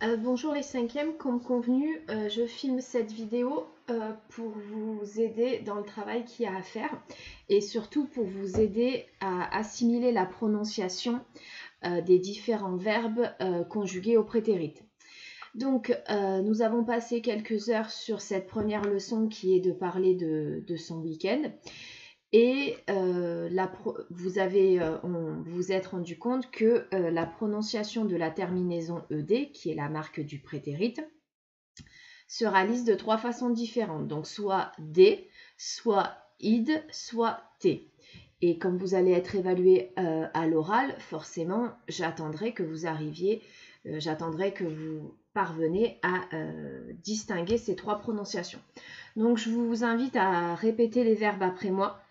Bonjour les cinquièmes, comme convenu, je filme cette vidéo pour vous aider dans le travail qu'il y a à faire et surtout pour vous aider à assimiler la prononciation des différents verbes conjugués au prétérit. Donc, nous avons passé quelques heures sur cette première leçon qui est de parler de son week-end. Et vous êtes rendu compte que la prononciation de la terminaison ED, qui est la marque du prétérit, sera lisse de trois façons différentes. Donc soit D, soit id, soit T. Et comme vous allez être évalué à l'oral, forcément, j'attendrai que vous parvenez à distinguer ces trois prononciations. Donc je vous invite à répéter les verbes après moi.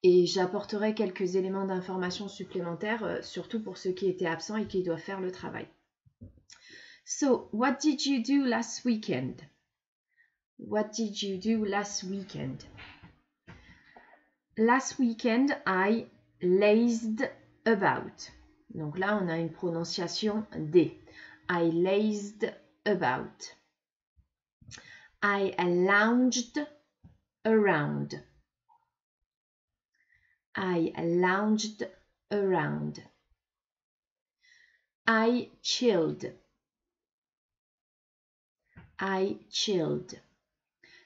Et j'apporterai quelques éléments d'information supplémentaires, surtout pour ceux qui étaient absents et qui doivent faire le travail. So, what did you do last weekend? What did you do last weekend? Last weekend, I lazed about. Donc là, on a une prononciation D. I lazed about. I lounged around. I lounged around. I chilled. I chilled.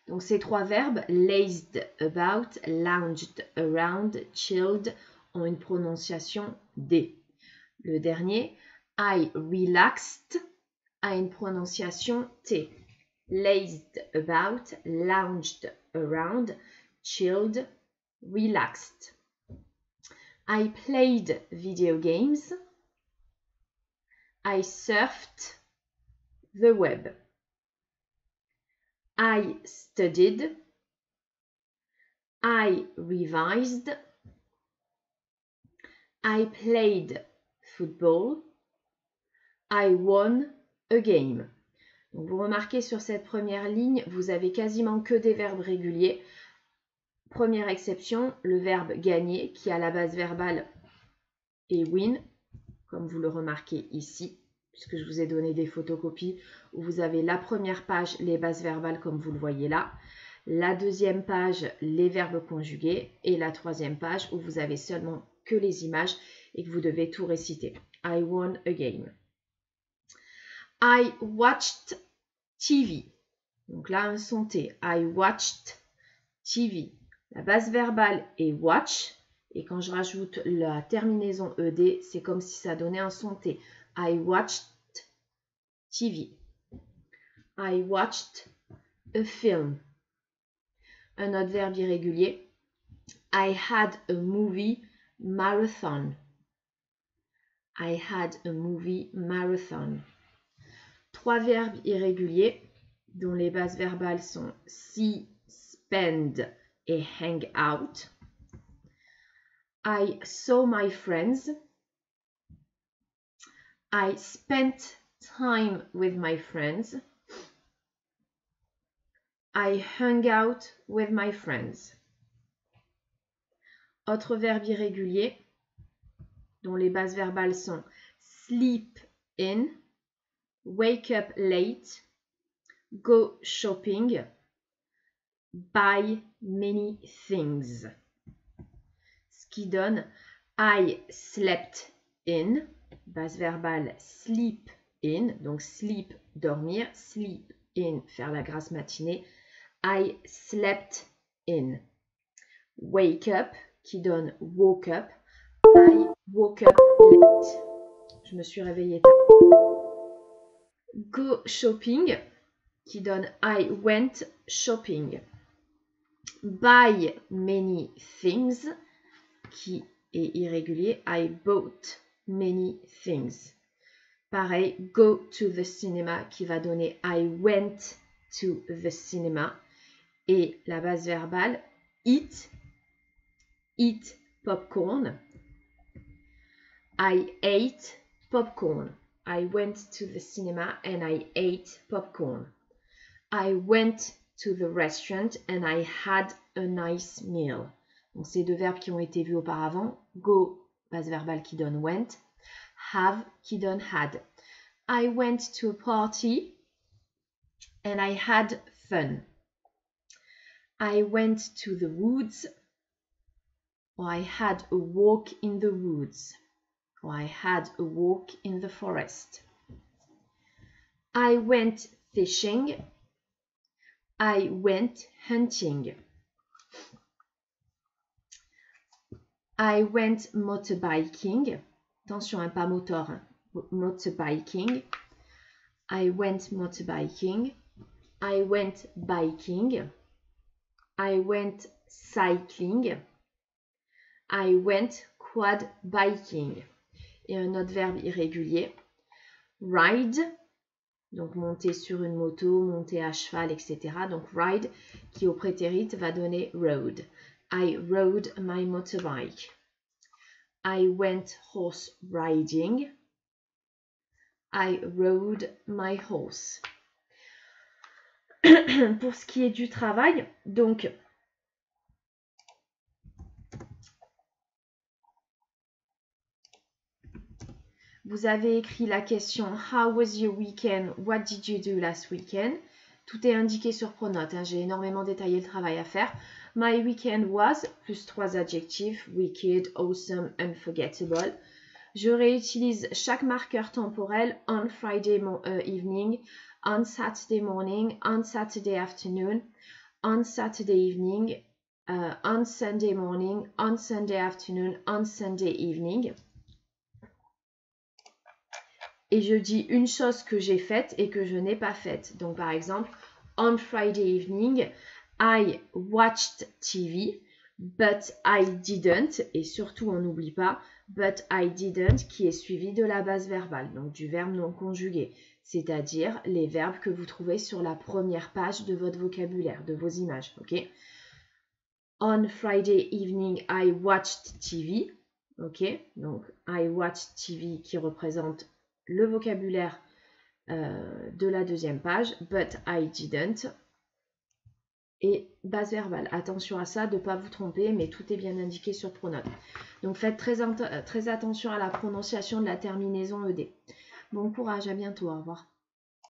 Donc ces trois verbes, lazed about, lounged around, chilled, ont une prononciation D. Le dernier, I relaxed, a une prononciation T. Lazed about, lounged around, chilled, relaxed. I played video games. I surfed the web. I studied. I revised. I played football. I won a game. Donc vous remarquez sur cette première ligne, vous avez quasiment que des verbes réguliers. Première exception, le verbe gagner qui à la base verbale est win, comme vous le remarquez ici, puisque je vous ai donné des photocopies où vous avez la première page, les bases verbales comme vous le voyez là, la deuxième page, les verbes conjugués, et la troisième page où vous avez seulement que les images et que vous devez tout réciter. I won a game. I watched TV. Donc là, un son T. I watched TV. La base verbale est watch. Et quand je rajoute la terminaison ED, c'est comme si ça donnait un son T. I watched TV. I watched a film. Un autre verbe irrégulier. I had a movie marathon. I had a movie marathon. Trois verbes irréguliers dont les bases verbales sont see, spend et hang out. I saw my friends. I spent time with my friends. I hung out with my friends. Autre verbe irrégulier dont les bases verbales sont sleep in, wake up late, go shopping, buy many things. Ce qui donne I slept in, base verbale sleep in, donc sleep, dormir, sleep in, faire la grasse matinée, I slept in. Wake up, qui donne woke up, I woke up late. Je me suis réveillée tard. Go shopping, qui donne I went shopping. Buy many things, qui est irrégulier, I bought many things. Pareil, go to the cinema, qui va donner I went to the cinema. Et la base verbale, eat popcorn. I ate popcorn. I went to the cinema and I ate popcorn. I went to the restaurant and I had a nice meal. Donc, ces deux verbes qui ont été vus auparavant. Go, base verbale qui donne went. Have, qui donne had. I went to a party and I had fun. I went to the woods, or I had a walk in the woods, or I had a walk in the forest. I went fishing. I went hunting. I went motorbiking. Attention, pas motor, motorbiking. I went motorbiking. I went biking. I went cycling. I went quad biking. Et un autre verbe irrégulier. Ride, donc monter sur une moto, monter à cheval, etc. Donc ride, qui au prétérit va donner rode. I rode my motorbike. I went horse riding. I rode my horse. Pour ce qui est du travail, donc vous avez écrit la question How was your weekend? What did you do last weekend? Tout est indiqué sur Pronote. Hein. J'ai énormément détaillé le travail à faire. My weekend was, plus 3 adjectifs, wicked, awesome, unforgettable. Je réutilise chaque marqueur temporel on Friday evening, on Saturday morning, on Saturday afternoon, on Saturday evening, on Sunday morning, on Sunday afternoon, on Sunday evening. Et je dis une chose que j'ai faite et que je n'ai pas faite. Donc par exemple, on Friday evening, I watched TV, but I didn't. Et surtout, on n'oublie pas, but I didn't, qui est suivi de la base verbale, donc du verbe non conjugué, c'est-à-dire les verbes que vous trouvez sur la première page de votre vocabulaire, de vos images. Ok. On Friday evening, I watched TV. Ok. Donc, I watched TV qui représente le vocabulaire de la deuxième page, but I didn't. Et base verbale. Attention à ça, de ne pas vous tromper, mais tout est bien indiqué sur Pronote. Donc faites très attention à la prononciation de la terminaison ED. Bon courage, à bientôt, au revoir.